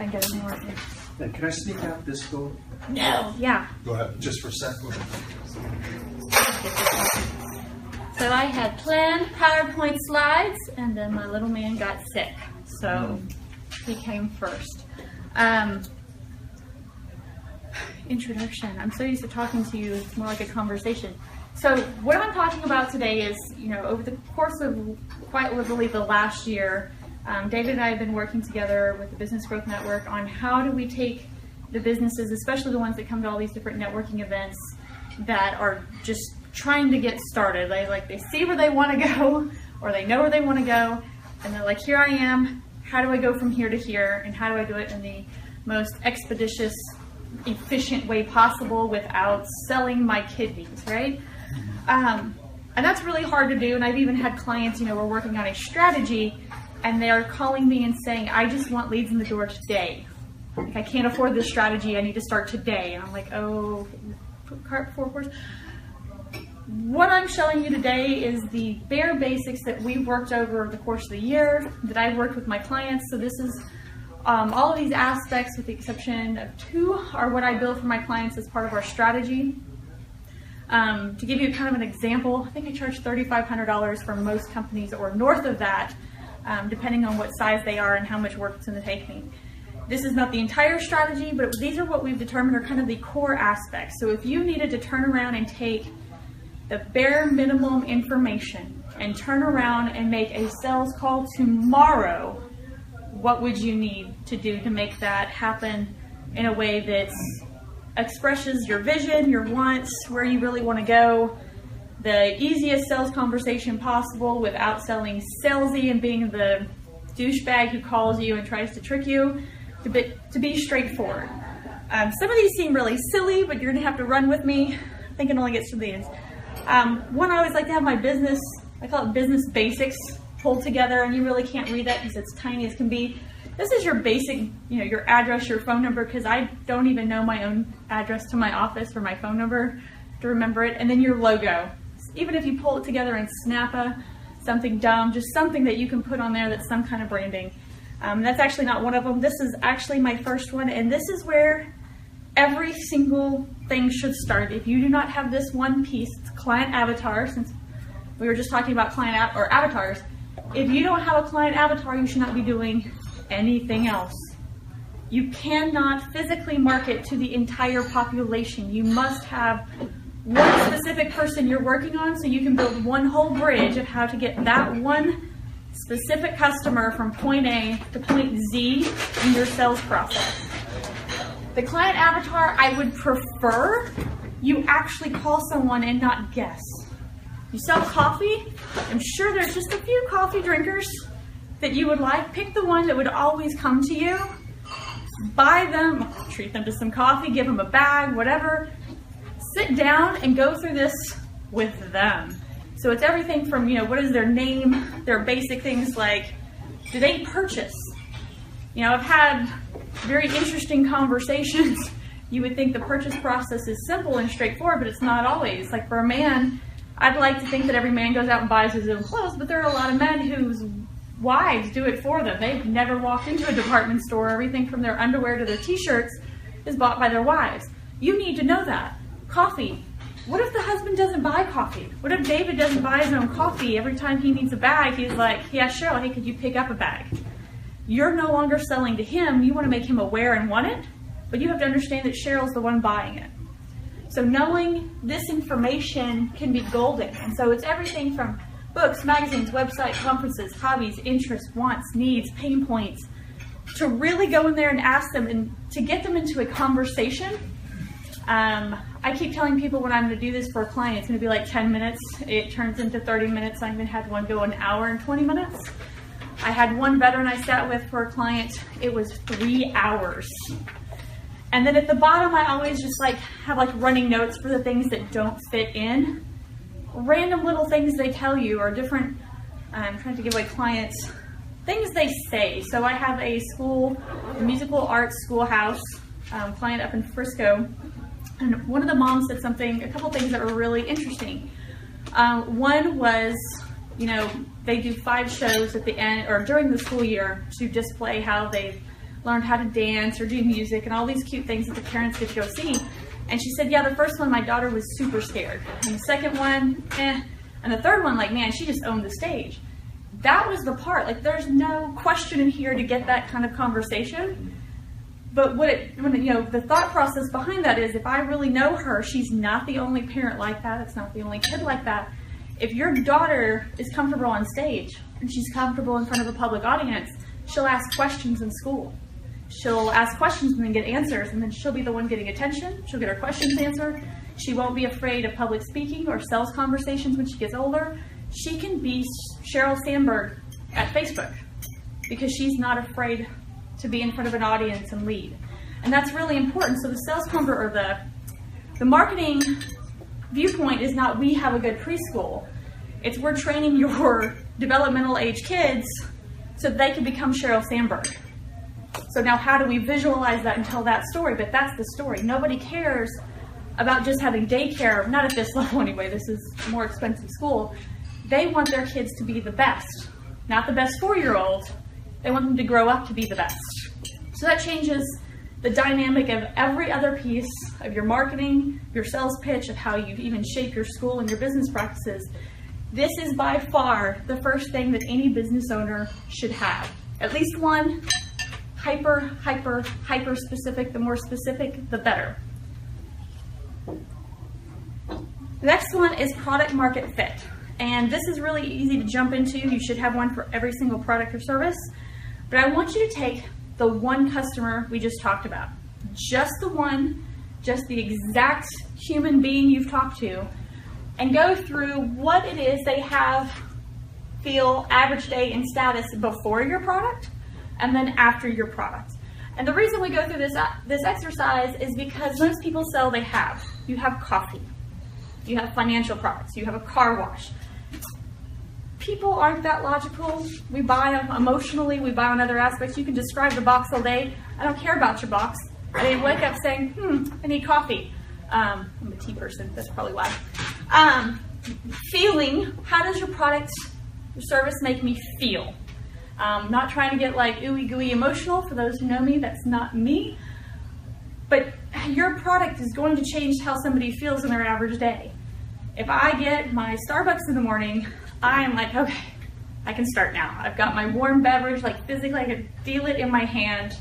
think it isn't working. Hey, can I sneak out this door? No. Yeah. Go ahead, just for a second. So I had planned PowerPoint slides, and then my little man got sick, so he came first. Introduction. I'm so used to talking to you, it's more like a conversation. So what I'm talking about today is, over the course of quite literally the last year, David and I have been working together with the Business Growth Network on how do we take the businesses, especially the ones that come to all these different networking events that are just trying to get started. They see where they want to go, or they know where they want to go, and they're like, here I am, how do I go from here to here, and how do I do it in the most expeditious, efficient way possible without selling my kidneys, right? And that's really hard to do, and I've even had clients, we're working on a strategy, and they're calling me and saying, I just want leads in the door today. I can't afford this strategy, I need to start today. And I'm like, oh, cart before horse. What I'm showing you today is the bare basics that we've worked over the course of the year, that I've worked with my clients. So this is all of these aspects, with the exception of 2, are what I build for my clients as part of our strategy. To give you kind of an example, I think I charge $3,500 for most companies, or north of that, depending on what size they are and how much work it's going to take me. This is not the entire strategy, but these are what we've determined are kind of the core aspects. So if you needed to turn around and take the bare minimum information and turn around and make a sales call tomorrow, what would you need to do to make that happen in a way that expresses your vision, your wants, where you really want to go, the easiest sales conversation possible without selling salesy and being the douchebag who calls you and tries to trick you, to be straightforward. Some of these seem really silly, but you're going to have to run with me. I think it only gets to these. One, I always like to have my business, I call it business basics, pulled together, and you really can't read that because it's tiny as can be. This is your basic, your address, your phone number, because I don't even know my own address to my office or my phone number to remember it, and then your logo. Even if you pull it together and snap something dumb, just something that you can put on there that's some kind of branding. That's actually not one of them. This is actually my first one, and this is where every single thing should start. If you do not have this one piece, it's client avatar, since we were just talking about client avatars. If you don't have a client avatar, you should not be doing anything else. You cannot physically market to the entire population. You must have one specific person you're working on, so you can build one whole bridge of how to get that one specific customer from point A to point Z in your sales process. The client avatar, I would prefer you actually call someone and not guess. You sell coffee, I'm sure there's just a few coffee drinkers that you would like. Pick the one that would always come to you, buy them, treat them to some coffee, give them a bag, whatever. Sit down and go through this with them. So it's everything from, what is their name, their basic things like, do they purchase? I've had very interesting conversations. You would think the purchase process is simple and straightforward, but it's not always. Like for a man, I'd like to think that every man goes out and buys his own clothes, but there are a lot of men whose wives do it for them. They've never walked into a department store. Everything from their underwear to their t-shirts is bought by their wives. You need to know that. Coffee. What if the husband doesn't buy coffee? What if David doesn't buy his own coffee? Every time he needs a bag, he's like, yeah, Cheryl, hey, could you pick up a bag? You're no longer selling to him. You want to make him aware and want it, but you have to understand that Cheryl's the one buying it. So knowing this information can be golden. And so it's everything from books, magazines, websites, conferences, hobbies, interests, wants, needs, pain points, to really go in there and ask them and to get them into a conversation. I keep telling people when I'm going to do this for a client, it's going to be like 10 minutes. It turns into 30 minutes. I even had one go an hour and 20 minutes. I had one veteran I sat with for a client. It was 3 hours. And then at the bottom, I always just have running notes for the things that don't fit in. Random little things they tell you or different, I'm trying to give away clients, things they say. So I have a musical arts schoolhouse client up in Frisco. And one of the moms said a couple things that were really interesting. One was, they do 5 shows at the end or during the school year to display how they learned how to dance or do music and all these cute things that the parents get to go see. And she said, yeah, the first one, my daughter was super scared. And the second one, And the third one, like, man, she just owned the stage. That was the part. Like, there's no question in here to get that kind of conversation. But the thought process behind that is, if I really know her, she's not the only parent like that. It's not the only kid like that. If your daughter is comfortable on stage and she's comfortable in front of a public audience, she'll ask questions in school. She'll ask questions and then get answers, and then she'll be the one getting attention. She'll get her questions answered. She won't be afraid of public speaking or sales conversations when she gets older. She can be Sheryl Sandberg at Facebook because she's not afraid to be in front of an audience and lead. And that's really important. So the sales or the marketing viewpoint is not we have a good preschool. It's we're training your developmental age kids so they can become Sheryl Sandberg. So now how do we visualize that and tell that story? But that's the story. Nobody cares about just having daycare, not at this level anyway, this is a more expensive school. They want their kids to be the best, not the best 4-year-old. They want them to grow up to be the best. So that changes the dynamic of every other piece of your marketing, your sales pitch, of how you even shape your school and your business practices. This is by far the first thing that any business owner should have. At least one, hyper specific. The more specific, the better. The next one is product market fit. And this is really easy to jump into. You should have one for every single product or service. But I want you to take the one customer we just talked about, just the one, just the exact human being you've talked to, and go through what it is they have, feel, average day, and status before your product, and then after your product. And the reason we go through this exercise is because most people sell they have. You have coffee, you have financial products, you have a car wash. People aren't that logical. We buy emotionally, we buy on other aspects. You can describe the box all day. I don't care about your box. I didn't wake up saying, I need coffee. I'm a tea person, that's probably why. Feeling, how does your product, your service make me feel? Not trying to get like ooey gooey emotional. For those who know me, that's not me. But your product is going to change how somebody feels in their average day. If I get my Starbucks in the morning, I'm like, okay, I can start now. I've got my warm beverage, like physically I can feel it in my hand.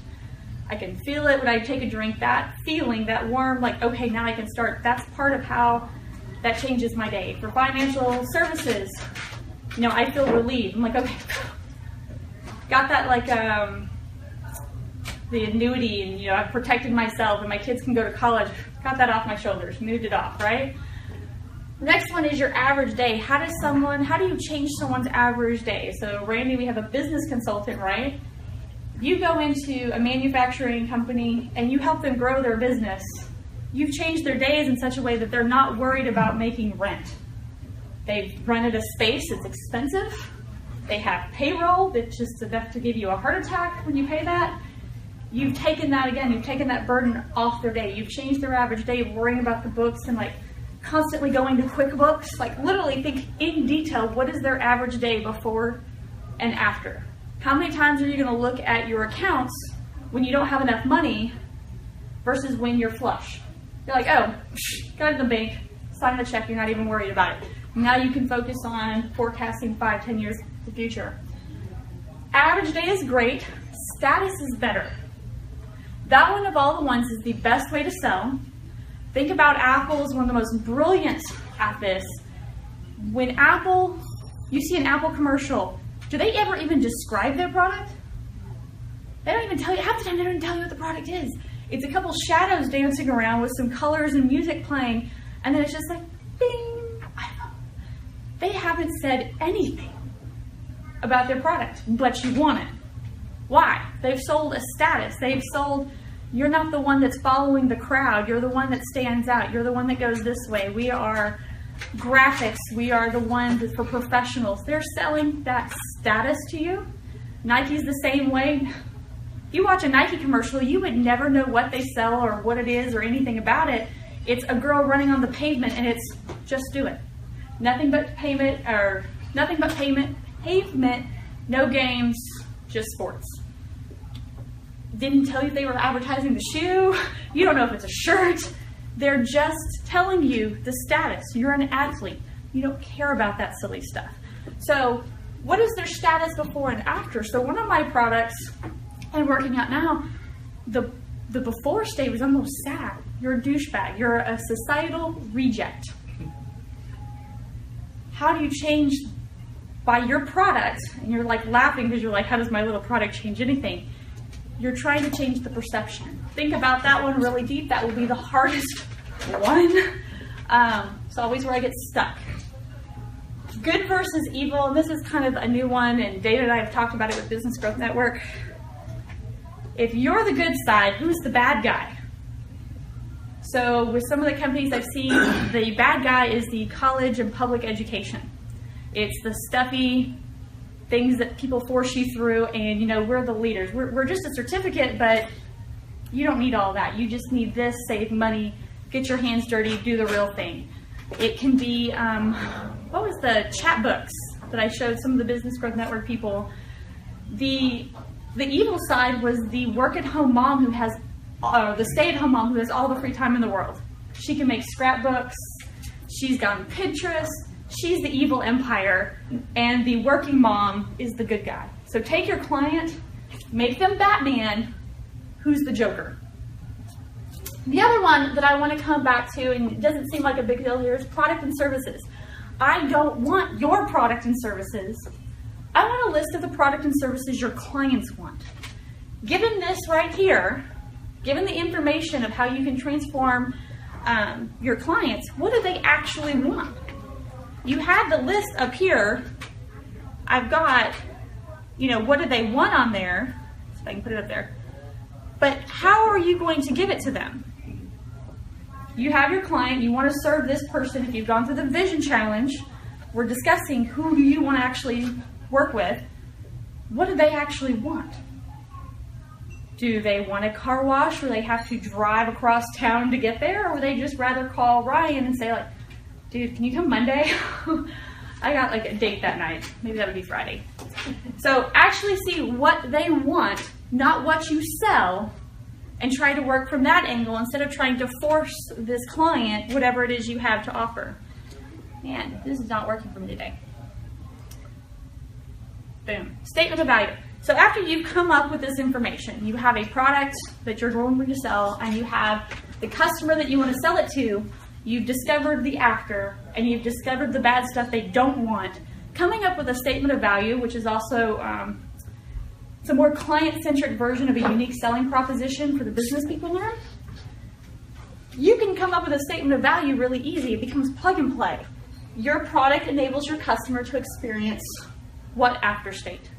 I can feel it when I take a drink, that feeling, that warm, like, okay, now I can start. That's part of how that changes my day. For financial services, I feel relieved. I'm like, okay, got that like the annuity, and I've protected myself and my kids can go to college. Got that off my shoulders, moved it off, right? The next one is your average day. How do you change someone's average day? So Randy, we have a business consultant, right? You go into a manufacturing company and you help them grow their business. You've changed their days in such a way that they're not worried about making rent. They've rented a space, it's expensive. They have payroll that's just enough to give you a heart attack when you pay that. You've taken that burden off their day. You've changed their average day of worrying about the books and like constantly going to QuickBooks. Like literally think in detail, what is their average day before and after? How many times are you going to look at your accounts when you don't have enough money versus when you're flush? You're like, oh, got it in the bank, sign the check, you're not even worried about it. Now you can focus on forecasting 5-10 years in the future. Average day is great, status is better. That one of all the ones is the best way to sell. Think about Apple as one of the most brilliant at this. When you see an Apple commercial, do they ever even describe their product? They don't even tell you, half the time they don't even tell you what the product is. It's a couple shadows dancing around with some colors and music playing, and then it's just like, bing, iPhone. They haven't said anything about their product, but you want it. Why? They've sold a status. They've sold, you're not the one that's following the crowd. You're the one that stands out. You're the one that goes this way. We are graphics. We are the ones that's for professionals. They're selling that status to you. Nike's the same way. If you watch a Nike commercial, you would never know what they sell or what it is or anything about it. It's a girl running on the pavement and it's just do it. Nothing but pavement, no games, just sports. didn't tell you they were advertising the shoe. You don't know if it's a shirt. They're just telling you the status. You're an athlete. You don't care about that silly stuff. So what is their status before and after? So one of my products I'm working out now, the before state was almost sad. You're a douchebag. You're a societal reject. How do you change by your product? And you're like laughing because you're like, how does my little product change anything? You're trying to change the perception. Think about that one really deep. That will be the hardest one. It's always where I get stuck. Good versus evil, and this is kind of a new one, and David and I have talked about it with Business Growth Network. If you're the good side, who's the bad guy? So with some of the companies I've seen, the bad guy is the college and public education. It's the stuffy things that people force you through, and you know, we're the leaders. We're just a certificate, but you don't need all that. You just need this, save money, get your hands dirty, do the real thing. It can be, what was the chat books that I showed some of the Business Growth Network people? The evil side was the work-at-home mom who has, the stay-at-home mom who has all the free time in the world. She can make scrapbooks. She's got Pinterest. She's the evil empire, and the working mom is the good guy. So take your client, make them Batman. Who's the Joker? The other one that I want to come back to, and it doesn't seem like a big deal here, is product and services. I don't want your product and services. I want a list of the product and services your clients want. Given this right here, given the information of how you can transform your clients, what do they actually want? You had the list up here. I've got, you know, what do they want on there? So if I can put it up there. But how are you going to give it to them? You have your client, you want to serve this person. If you've gone through the vision challenge, we're discussing who do you want to actually work with. What do they actually want? Do they want a car wash where they have to drive across town to get there? Or would they just rather call Ryan and say like, dude, can you come Monday? I got like a date that night. Maybe that would be Friday. So actually see what they want, not what you sell, and try to work from that angle instead of trying to force this client whatever it is you have to offer. Man, this is not working for me today. Boom. Statement of value. So after you've come up with this information, you have a product that you're going to sell, and you have the customer that you want to sell it to, you've discovered the actor, and you've discovered the bad stuff they don't want, coming up with a statement of value, which is also it's a more client-centric version of a unique selling proposition for the business people learn. You can come up with a statement of value really easy. It becomes plug and play. Your product enables your customer to experience what after state.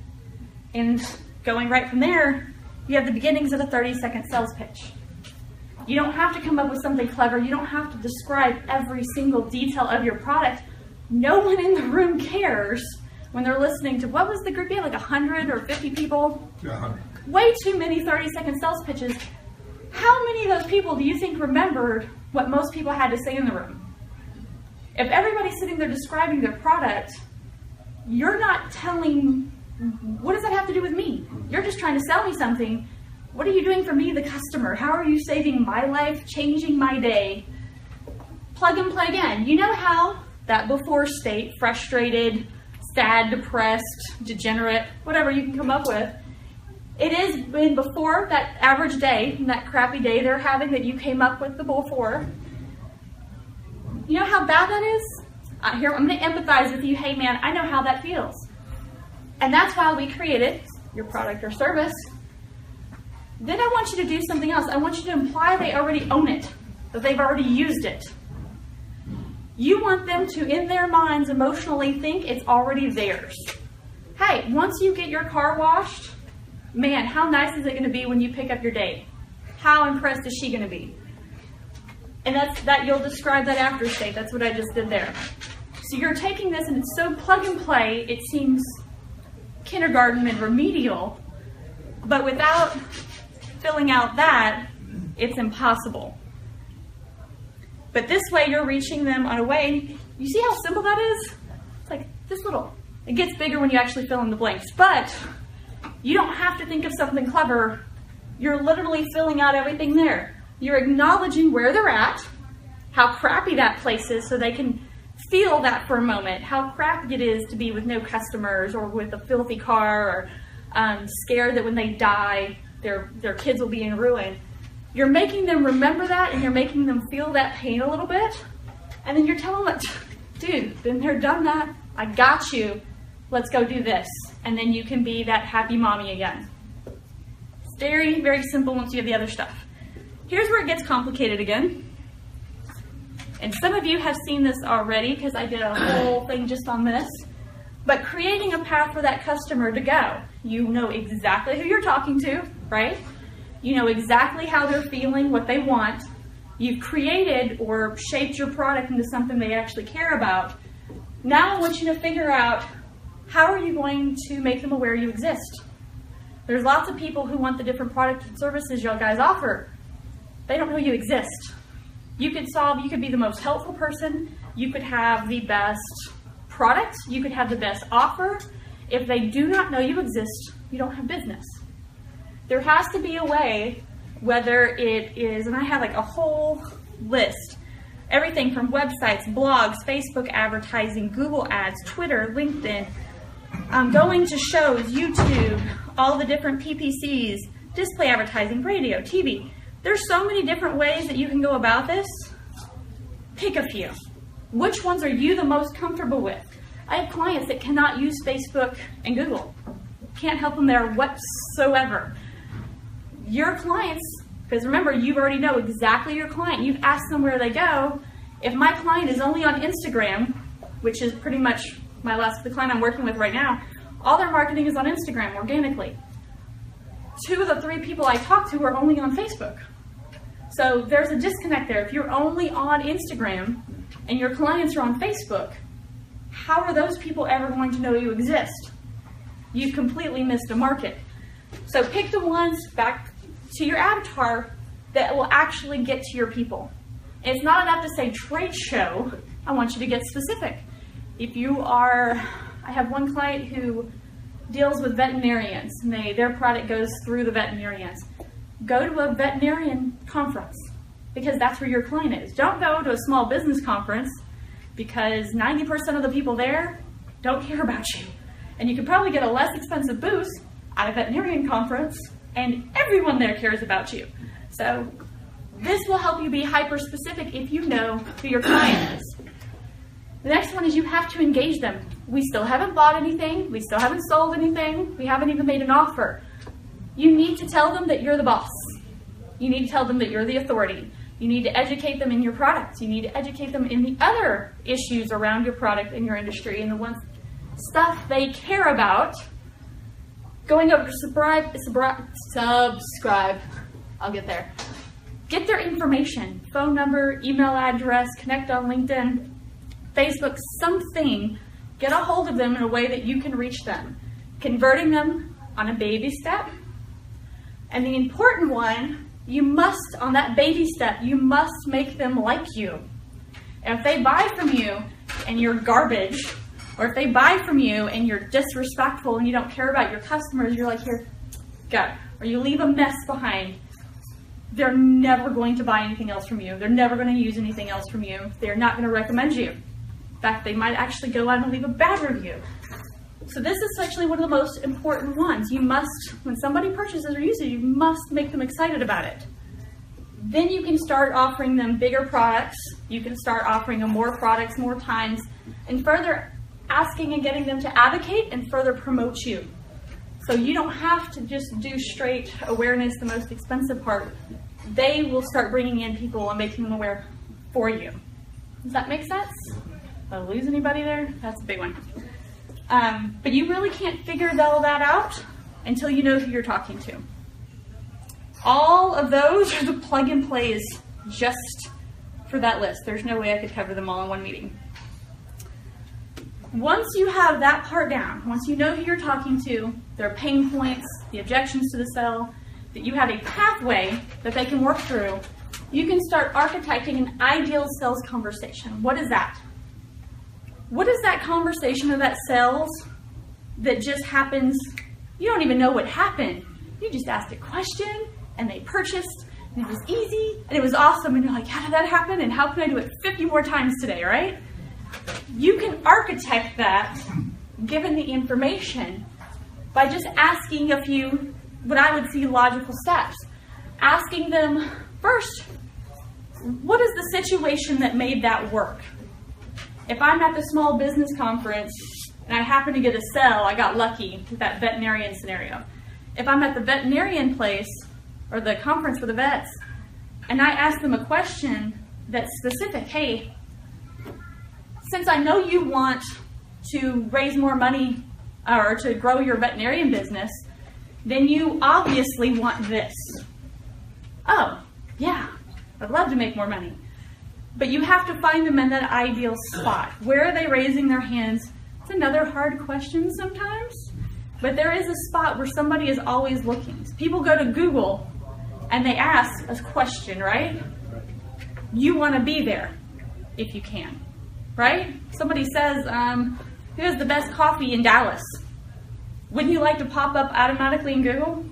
And going right from there, you have the beginnings of a 30-second sales pitch. You don't have to come up with something clever. You don't have to describe every single detail of your product. No one in the room cares when they're listening to, what was the group? You had like 100 or 50 people? 100. Way too many 30-second sales pitches. How many of those people do you think remembered what most people had to say in the room? If everybody's sitting there describing their product, you're not telling, what does that have to do with me? You're just trying to sell me something. What are you doing for me, the customer? How are you saving my life, changing my day? Plug and play again. You know how that before state, frustrated, sad, depressed, degenerate, whatever you can come up with, it is when before that average day, that crappy day they're having that you came up with the before. You know how bad that is? Here, I'm going to empathize with you. Hey man, I know how that feels. And that's why we created your product or service. Then I want you to do something else. I want you to imply they already own it, that they've already used it. You want them to, in their minds, emotionally think it's already theirs. Hey, once you get your car washed, man, how nice is it going to be when you pick up your date? How impressed is she going to be? And you'll describe that after state. That's what I just did there. So you're taking this, and it's so plug and play, it seems kindergarten and remedial, but without filling out that, it's impossible. But this way, you're reaching them on a way. You see how simple that is? It's like this little. It gets bigger when you actually fill in the blanks. But you don't have to think of something clever You're literally filling out everything there. You're acknowledging where they're at, how crappy that place is so they can feel that for a moment, how crappy it is to be with no customers or with a filthy car or scared that when they die, their kids will be in ruin. You're making them remember that and you're making them feel that pain a little bit. And then you're telling them, dude, been there, done that. I got you. Let's go do this. And then you can be that happy mommy again. It's very, very simple once you have the other stuff. Here's where it gets complicated again. And some of you have seen this already because I did a whole thing just on this. But creating a path for that customer to go. You know exactly who you're talking to, right? You know exactly how they're feeling, what they want. You've created or shaped your product into something they actually care about. Now I want you to figure out, how are you going to make them aware you exist? There's lots of people who want the different products and services y'all guys offer. They don't know you exist. You could be the most helpful person. You could have the best product. You could have the best offer. If they do not know you exist, you don't have business. There has to be a way, whether it is, and I have like a whole list, everything from websites, blogs, Facebook advertising, Google ads, Twitter, LinkedIn, going to shows, YouTube, all the different PPCs, display advertising, radio, TV. There's so many different ways that you can go about this. Pick a few. Which ones are you the most comfortable with? I have clients that cannot use Facebook and Google. Can't help them there whatsoever. Your clients, because remember, you already know exactly your client. You've asked them where they go. If my client is only on Instagram, which is pretty much the client I'm working with right now, all their marketing is on Instagram organically. 2 of the 3 people I talk to are only on Facebook. So there's a disconnect there. If you're only on Instagram and your clients are on Facebook, how are those people ever going to know you exist? You've completely missed a market. So pick the ones back to your avatar that will actually get to your people. And it's not enough to say trade show. I want you to get specific. I have one client who deals with veterinarians, and their product goes through the veterinarians. Go to a veterinarian conference because that's where your client is. Don't go to a small business conference because 90% of the people there don't care about you. And you can probably get a less expensive booth at a veterinarian conference and everyone there cares about you. So this will help you be hyper specific if you know who your client is. The next one is you have to engage them. We still haven't bought anything. We still haven't sold anything. We haven't even made an offer. You need to tell them that you're the boss. You need to tell them that you're the authority. You need to educate them in your product. You need to educate them in the other issues around your product and your industry and the stuff they care about. Going over to subscribe. I'll get there. Get their information, phone number, email address, connect on LinkedIn, Facebook, something. Get a hold of them in a way that you can reach them. Converting them on a baby step. And the important one, on that baby step, you must make them like you. And if they buy from you and you're garbage, or if they buy from you and you're disrespectful and you don't care about your customers, you're like, here, go. Or you leave a mess behind, they're never going to buy anything else from you. They're never going to use anything else from you. They're not going to recommend you. In fact, they might actually go out and leave a bad review. So this is actually one of the most important ones. You must, when somebody purchases or uses it, you must make them excited about it. Then you can start offering them bigger products. You can start offering them more products, more times, and further asking and getting them to advocate and further promote you. So you don't have to just do straight awareness, the most expensive part. They will start bringing in people and making them aware for you. Does that make sense? Did I lose anybody there? That's a big one. But you really can't figure all that out until you know who you're talking to. All of those are the plug and plays just for that list. There's no way I could cover them all in one meeting. Once you have that part down, once you know who you're talking to, their pain points, the objections to the sale, that you have a pathway that they can work through, you can start architecting an ideal sales conversation. What is that? What is that conversation of that sales that just happens? You don't even know what happened. You just asked a question and they purchased, and it was easy, and it was awesome, and you're like, how did that happen, and how can I do it 50 more times today, right? You can architect that, given the information, by just asking a few, what I would see logical steps. Asking them, first, what is the situation that made that work? If I'm at the small business conference and I happen to get a sale, I got lucky with that veterinarian scenario. If I'm at the veterinarian place or the conference for the vets and I ask them a question that's specific, hey, since I know you want to raise more money or to grow your veterinarian business, then you obviously want this. Oh, yeah, I'd love to make more money. But you have to find them in that ideal spot. Where are they raising their hands? It's another hard question sometimes, but there is a spot where somebody is always looking. People go to Google and they ask a question, right? You want to be there if you can, right? Somebody says, who has the best coffee in Dallas? Wouldn't you like to pop up automatically in Google?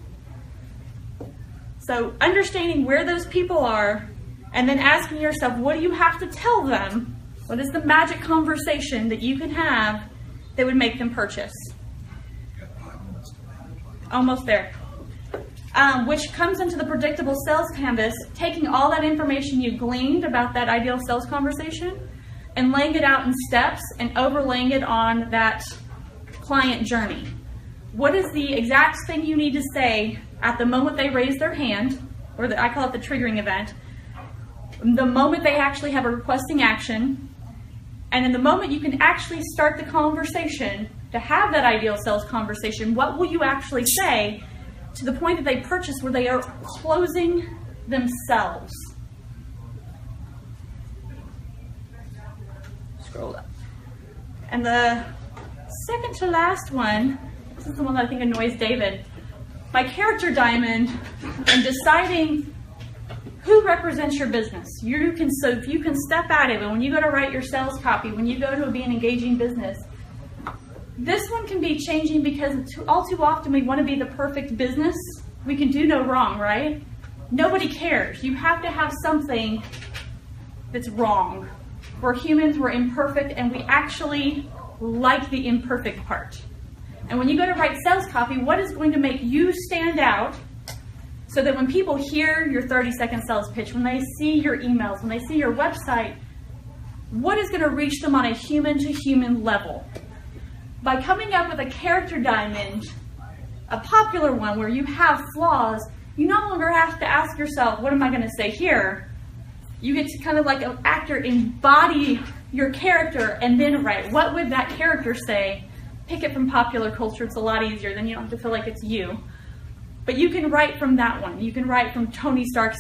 So understanding where those people are and then asking yourself, what do you have to tell them? What is the magic conversation that you can have that would make them purchase? Almost there. Which comes into the predictable sales canvas, taking all that information you gleaned about that ideal sales conversation and laying it out in steps and overlaying it on that client journey. What is the exact thing you need to say at the moment they raise their hand, or I call it the triggering event, the moment they actually have a requesting action, and then the moment you can actually start the conversation to have that ideal sales conversation, what will you actually say to the point that they purchase where they are closing themselves? Scroll up. And the second to last one, this is the one that I think annoys David, my character diamond and deciding who represents your business. So if you can step at it, and when you go to write your sales copy, when you go to be an engaging business, this one can be changing because all too often we want to be the perfect business. We can do no wrong, right? Nobody cares. You have to have something that's wrong. We're humans, we're imperfect, and we actually like the imperfect part. And when you go to write sales copy, what is going to make you stand out so that when people hear your 30-second sales pitch, when they see your emails, when they see your website, what is going to reach them on a human-to-human level? By coming up with a character diamond, a popular one where you have flaws, you no longer have to ask yourself, what am I going to say here? You get to kind of like an actor embody your character and then write, what would that character say? Pick it from popular culture, it's a lot easier, then you don't have to feel like it's you. But you can write from that one. You can write from Tony Stark's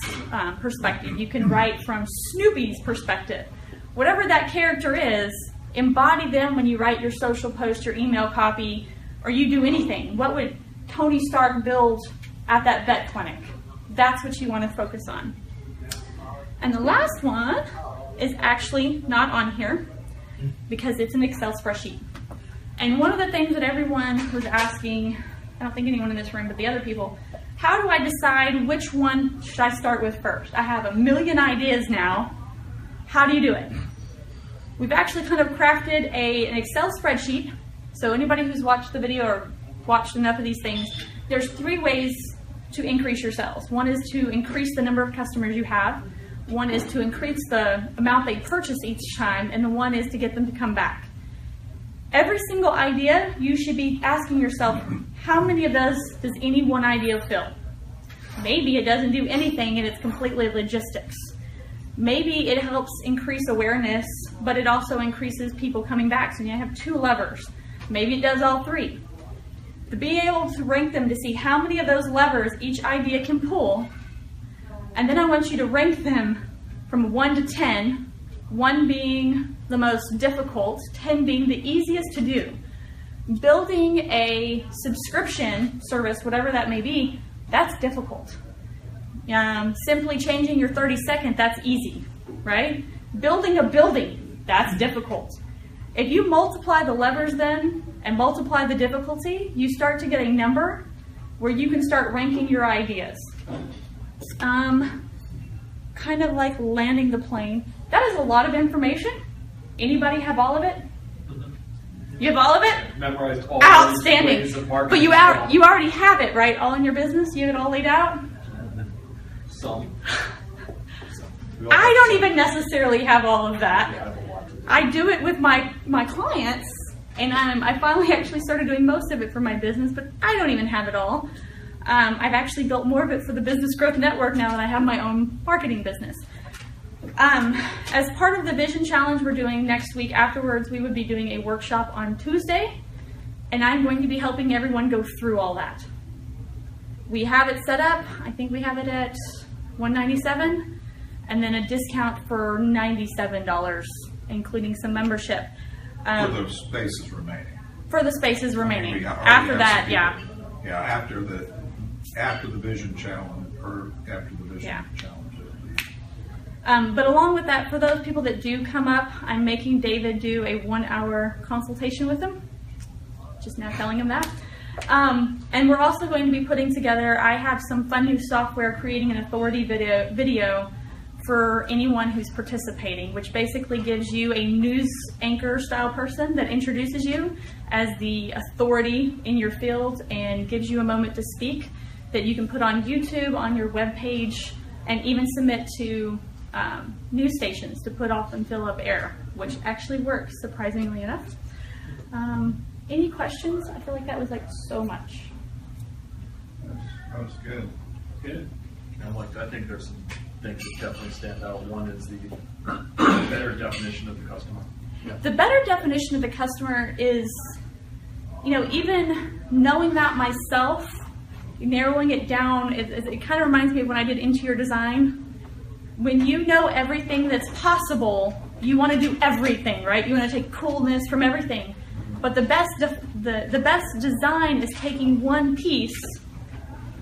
perspective. You can write from Snoopy's perspective. Whatever that character is, embody them when you write your social post, your email copy, or you do anything. What would Tony Stark build at that vet clinic? That's what you want to focus on. And the last one is actually not on here because it's an Excel spreadsheet. And one of the things that everyone was asking, I don't think anyone in this room, but the other people, how do I decide which one should I start with first? I have a million ideas now. How do you do it? We've actually kind of crafted an Excel spreadsheet. So anybody who's watched the video or watched enough of these things, there's 3 ways to increase your sales. One is to increase the number of customers you have. One is to increase the amount they purchase each time. And the one is to get them to come back. Every single idea, you should be asking yourself, how many of those does any one idea fill? Maybe it doesn't do anything and it's completely logistics. Maybe it helps increase awareness, but it also increases people coming back. So you have 2 levers. Maybe it does all 3. To be able to rank them to see how many of those levers each idea can pull, and then I want you to rank them from 1 to 10, 1 being the most difficult, 10 being the easiest to do. Building a subscription service, whatever that may be, that's difficult. Simply changing your 30-second, that's easy, right? Building a building, that's difficult. If you multiply the levers then and multiply the difficulty, you start to get a number where you can start ranking your ideas. kind of like landing the plane. That is a lot of information. Anybody have all of it? You have all of it? Memorized all Outstanding. ways of But marketing you as well. you already have it, right? All in your business? You have it all laid out? Some. I don't even necessarily have all of that. I do it with my clients, and I finally actually started doing most of it for my business, but I don't even have it all. I've actually built more of it for the Business Growth Network now that I have my own marketing business. As part of the Vision Challenge we're doing next week afterwards, we would be doing a workshop on Tuesday, and I'm going to be helping everyone go through all that. We have it set up. I think we have it at $197, and then a discount for $97, including some membership. For those spaces remaining. For the spaces remaining. We already After have that, some yeah. people. Yeah, after the Vision Challenge, or after the Vision Yeah. Challenge. But along with that, for those people that do come up, I'm making David do a 1-hour consultation with him. Just now telling him that. And we're also going to be putting together, I have some fun new software creating an authority video for anyone who's participating, which basically gives you a news anchor style person that introduces you as the authority in your field and gives you a moment to speak that you can put on YouTube, on your webpage, and even submit to news stations to put off and fill up air, which actually works, surprisingly enough. Any questions? I feel like that was like so much. That was good. Good. I think there's some things that definitely stand out. One is the better definition of the customer. Yeah. The better definition of the customer is, even knowing that myself, narrowing it down, it kind of reminds me of when I did interior design. When you know everything that's possible, you want to do everything, right? You want to take coolness from everything. But the best design is taking one piece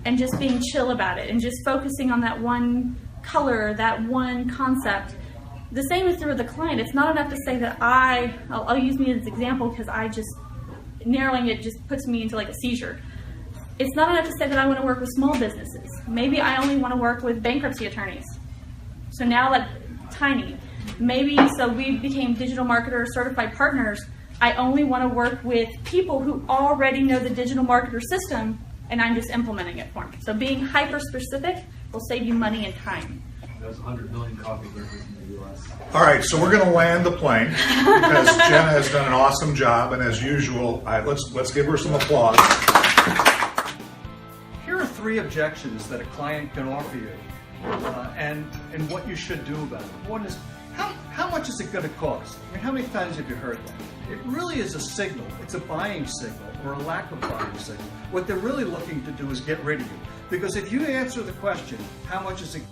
and just being chill about it and just focusing on that one color, that one concept. The same is true with the client. It's not enough to say that I'll use me as an example because narrowing it just puts me into like a seizure. It's not enough to say that I want to work with small businesses. Maybe I only want to work with bankruptcy attorneys. So now like tiny. Maybe, so we became digital marketer certified partners. I only want to work with people who already know the digital marketer system and I'm just implementing it for them. So being hyper specific will save you money and time. There's 100 million coffee drinkers in the U.S. All right, so we're going to land the plane because Jena has done an awesome job, and as usual, let's give her some applause. Here are 3 objections that a client can offer you, and what you should do about it. One is, how much is it going to cost? I mean, how many times have you heard that? It really is a signal. It's a buying signal or a lack of buying signal. What they're really looking to do is get rid of you. Because if you answer the question, how much is it